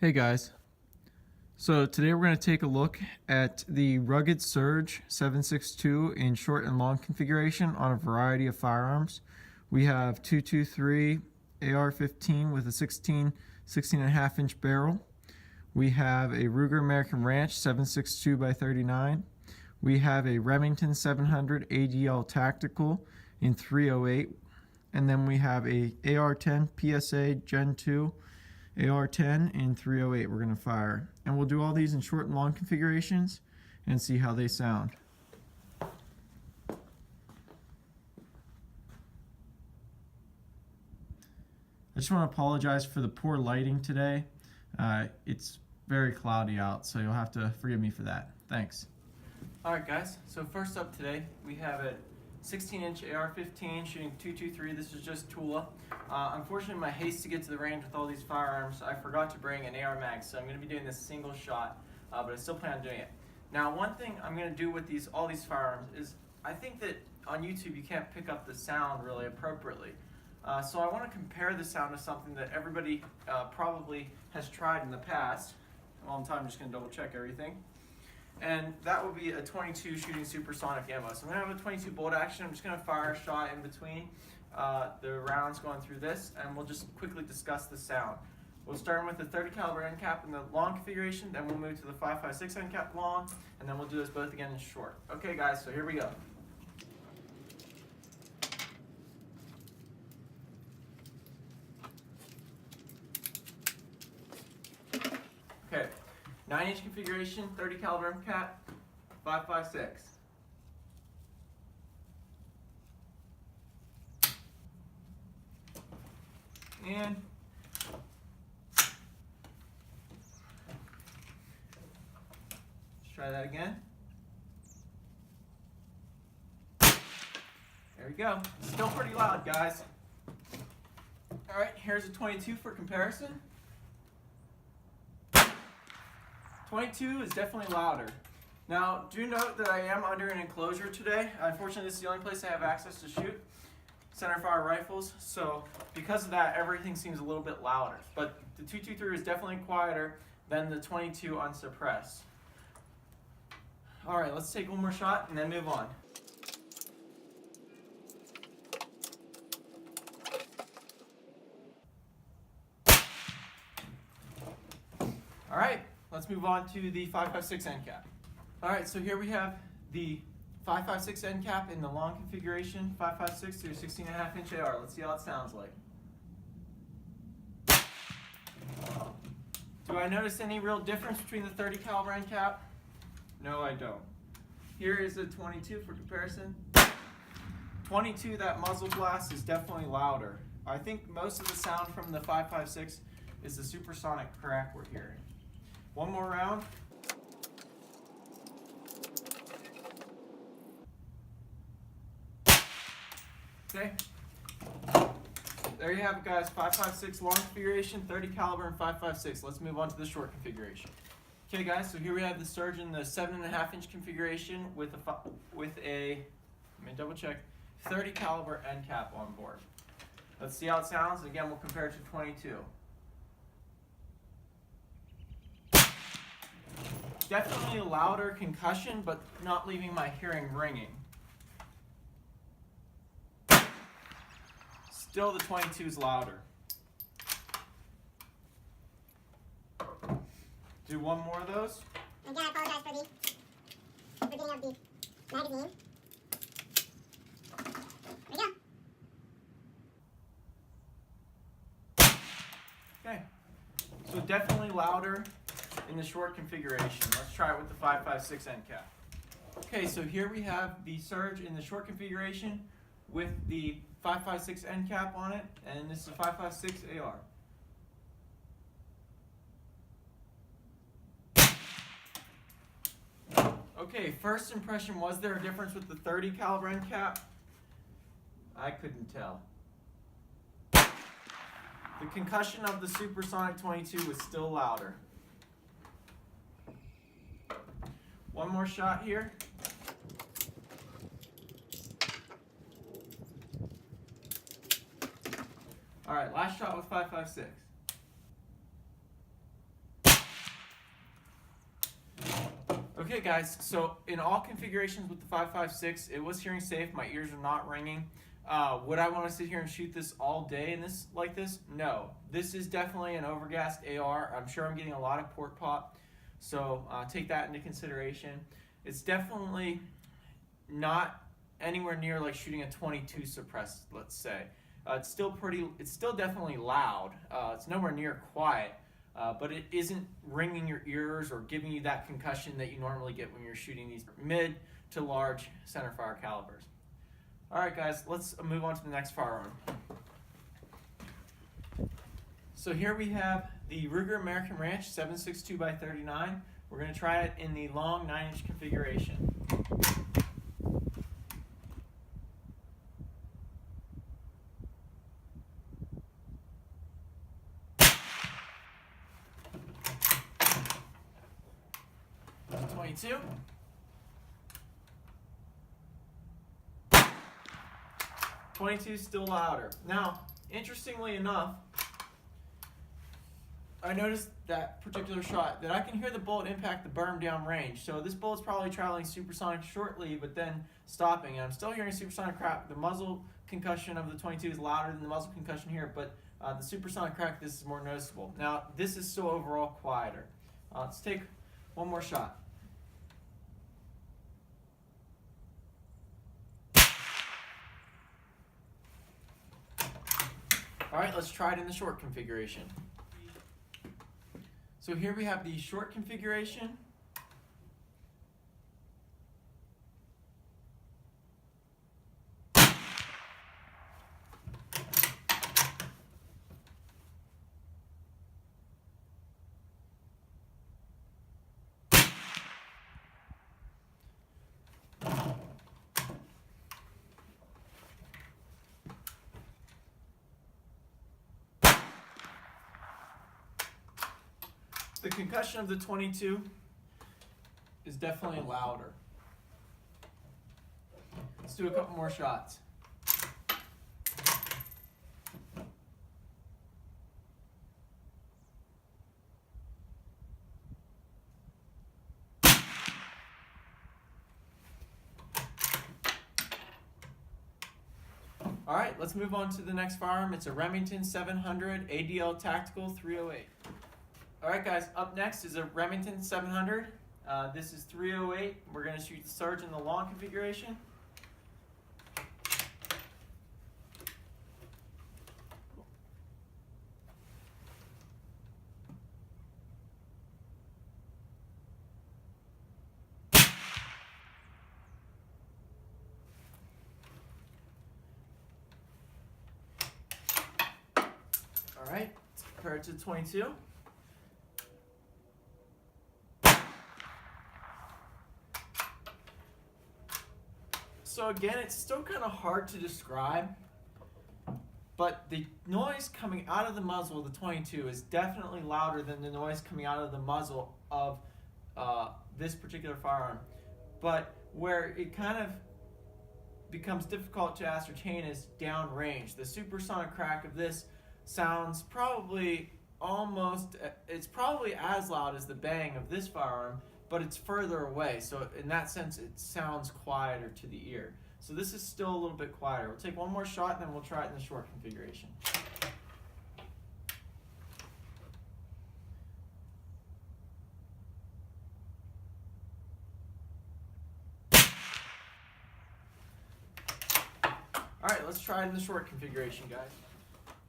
Hey guys, so today we're going to take a look at the Rugged Surge 7.62 in short and long configuration on a variety of firearms. We have 223 AR-15 with a 16.5 inch barrel. We have a Ruger American Ranch 7.62 by 39. We have a Remington 700 ADL Tactical in 308. And then we have a AR-10 PSA Gen 2 AR-10 in 308 we're going to fire. And we'll do all these in short and long configurations and see how they sound. I just want to apologize for the poor lighting today. It's very cloudy out, so you'll have to forgive me for that. Thanks. Alright guys, so first up today we have a 16-inch AR-15 shooting .223. This is just Tula. Unfortunately, in my haste to get to the range with all these firearms, I forgot to bring an AR mag, so I'm going to be doing this single shot, but I still plan on doing it. Now, one thing I'm going to do with all these firearms is I think that on YouTube you can't pick up the sound really appropriately. So I want to compare the sound to something that everybody probably has tried in the past. Well, I'm just going to double check everything. And that will be a 22 shooting supersonic ammo. So I'm going to have a 22 bolt action. I'm just going to fire a shot in between the rounds going through this, and we'll just quickly discuss the sound. We'll start with the 30 caliber end cap in the long configuration, then we'll move to the 5.56 end cap long, and then we'll do this both again in short. Okay guys, so here we go. Okay. 9-inch configuration, 30 caliber end cap, 5.56. And let's try that again. There we go. Still pretty loud, guys. All right, here's a 22 for comparison. 22 is definitely louder. Now, do note that I am under an enclosure today. Unfortunately, this is the only place I have access to shoot centerfire rifles, so because of that, everything seems a little bit louder. But the 223 is definitely quieter than the 22 unsuppressed. All right, let's take one more shot and then move on. All right. Let's move on to the 5.56 end cap. All right, so here we have the 5.56 end cap in the long configuration, 5.56 to 16.5 inch AR. Let's see how it sounds like. Do I notice any real difference between the 30 caliber end cap? No, I don't. Here is a 22 for comparison. 22, that muzzle blast is definitely louder. I think most of the sound from the 5.56 is the supersonic crack we're hearing. One more round. Okay. There you have it, guys. 5.56 long configuration, 30 caliber, and 5.56. Let's move on to the short configuration. Okay, guys. So here we have the Surge in the 7.5 inch configuration with a let me double check, 30 caliber end cap on board. Let's see how it sounds. Again, we'll compare it to 22. Definitely a louder concussion, but not leaving my hearing ringing. Still, the 22 is louder. Do one more of those. Again, I apologize for the beginning of the magazine. There we go. Okay, so definitely louder in the short configuration. Let's try it with the 5.56 end cap. Okay, so here we have the Surge in the short configuration with the 5.56 end cap on it, and this is a 5.56 AR. Okay, first impression, was there a difference with the 30 caliber end cap? I couldn't tell. The concussion of the supersonic 22 was still louder. One more shot here. All right, last shot with 5.56. Okay guys, so in all configurations with the 5.56, it was hearing safe, my ears are not ringing. Would I want to sit here and shoot this all day in this like this? No. This is definitely an overgassed AR. I'm sure I'm getting a lot of port pop, so take that into consideration. It's definitely not anywhere near like shooting a 22 suppressed, let's say. It's still definitely loud. It's nowhere near quiet. But it isn't ringing your ears or giving you that concussion that you normally get when you're shooting these mid to large centerfire calibers. Alright guys, let's move on to the next firearm. So here we have the Ruger American Ranch 7.62x39. We're going to try it in the long 9-inch configuration. .22. 22 is still louder. Now, interestingly enough, I noticed that particular shot that I can hear the bullet impact the berm downrange. So this bullet's probably traveling supersonic shortly, but then stopping. And I'm still hearing supersonic crack. The muzzle concussion of the 22 is louder than the muzzle concussion here, but the supersonic crack, this is more noticeable. Now, this is still overall quieter. Let's take one more shot. Alright, let's try it in the short configuration. So here we have the short configuration. The concussion of the 22 is definitely louder. Let's do a couple more shots. Alright, let's move on to the next firearm. It's a Remington 700 ADL Tactical 308. Alright guys, up next is a Remington 700. This is 308. We're going to shoot the Surge in the long configuration. Alright, let's compare it to 22. So again, it's still kind of hard to describe, but the noise coming out of the muzzle of the 22 is definitely louder than the noise coming out of the muzzle of this particular firearm. But where it kind of becomes difficult to ascertain is downrange. The supersonic crack of this sounds probably it's probably as loud as the bang of this firearm, but it's further away, so in that sense it sounds quieter to the ear. So this is still a little bit quieter. We'll take one more shot and then we'll try it in the short configuration. Alright, let's try it in the short configuration, guys.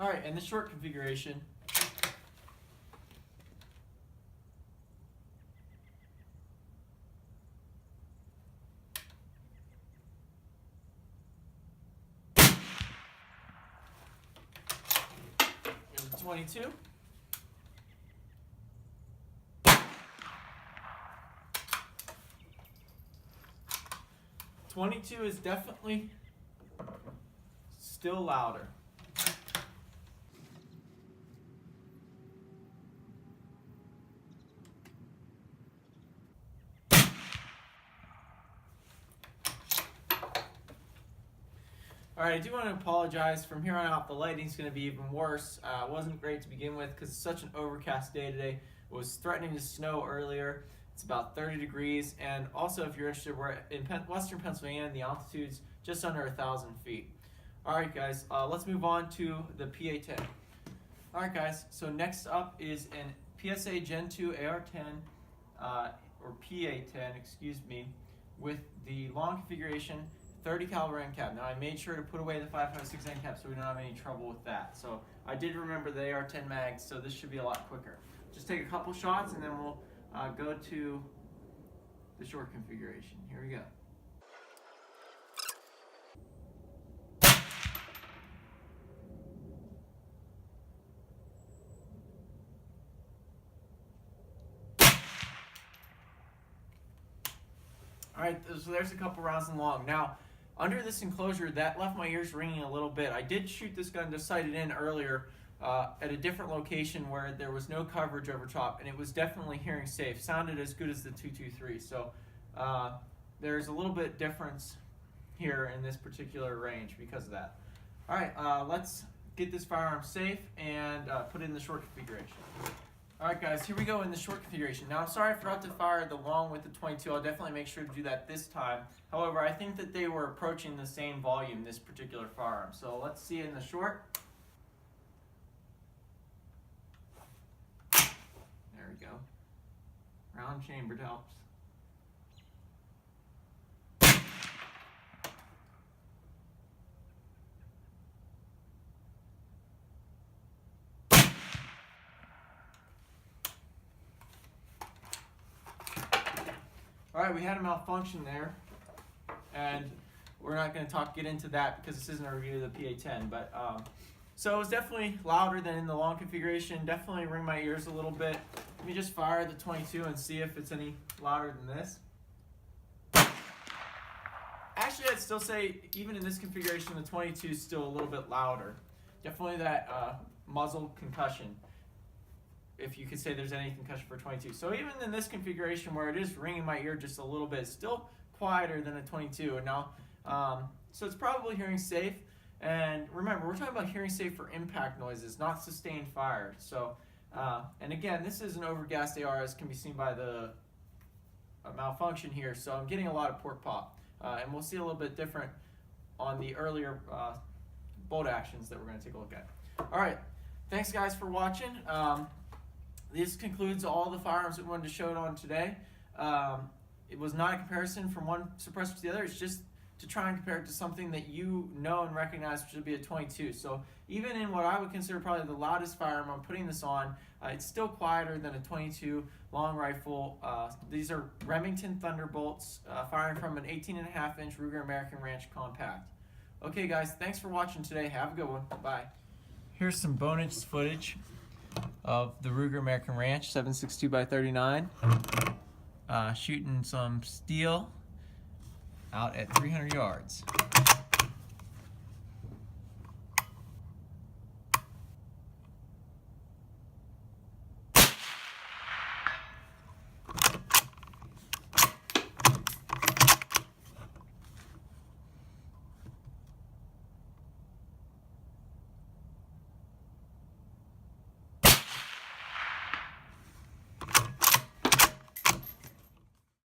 Alright, in the short configuration, here's the 22. .22 is definitely still louder. Alright, I do want to apologize. From here on out, the lighting's going to be even worse. It wasn't great to begin with because it's such an overcast day today. It was threatening to snow earlier. It's about 30 degrees, and also if you're interested, we're in western Pennsylvania, and the altitude's just under 1,000 feet. All right, guys, let's move on to the PA-10. All right, guys, so next up is an PSA Gen 2 AR-10, or PA-10, excuse me, with the long configuration, 30 caliber end cap. Now I made sure to put away the 5.56 end cap so we don't have any trouble with that. So I did remember the AR-10 mags, so this should be a lot quicker. Just take a couple shots and then we'll go to the short configuration. Here we go. Alright, so there's a couple rounds in long. Now, under this enclosure, that left my ears ringing a little bit. I did shoot this gun, just sighted in earlier at a different location where there was no coverage over top, and it was definitely hearing safe. Sounded as good as the 223. So there's a little bit difference here in this particular range because of that. Alright, let's get this firearm safe and put it in the short configuration. Alright guys, here we go in the short configuration. Now I'm sorry I forgot to fire the long with the 22. I'll definitely make sure to do that this time. However, I think that they were approaching the same volume, this particular firearm. So let's see it in the short. There we go. Round chambered helps. Alright, we had a malfunction there, and we're not going to get into that because this isn't a review of the PA-10, but so it was definitely louder than in the long configuration, definitely ring my ears a little bit. Let me just fire the 22 and see if it's any louder than this. Actually, I'd still say, even in this configuration, the 22 is still a little bit louder. Definitely that muzzle concussion, if you could say there's any concussion for 22. So even in this configuration where it is ringing my ear just a little bit, it's still quieter than a 22. And now, so it's probably hearing safe. And remember, we're talking about hearing safe for impact noises, not sustained fire. So, and again, this is an overgassed AR, as can be seen by the malfunction here. So I'm getting a lot of port pop. And we'll see a little bit different on the earlier bolt actions that we're going to take a look at. All right, thanks guys for watching. This concludes all the firearms that we wanted to show it on today. It was not a comparison from one suppressor to the other. It's just to try and compare it to something that you know and recognize, which would be a 22. So even in what I would consider probably the loudest firearm I'm putting this on, it's still quieter than a 22 long rifle. These are Remington Thunderbolts, firing from an 18.5-inch Ruger American Ranch Compact. Okay guys, thanks for watching today. Have a good one. Bye. Here's some bonus footage of the Ruger American Ranch 7.62x39, shooting some steel out at 300 yards.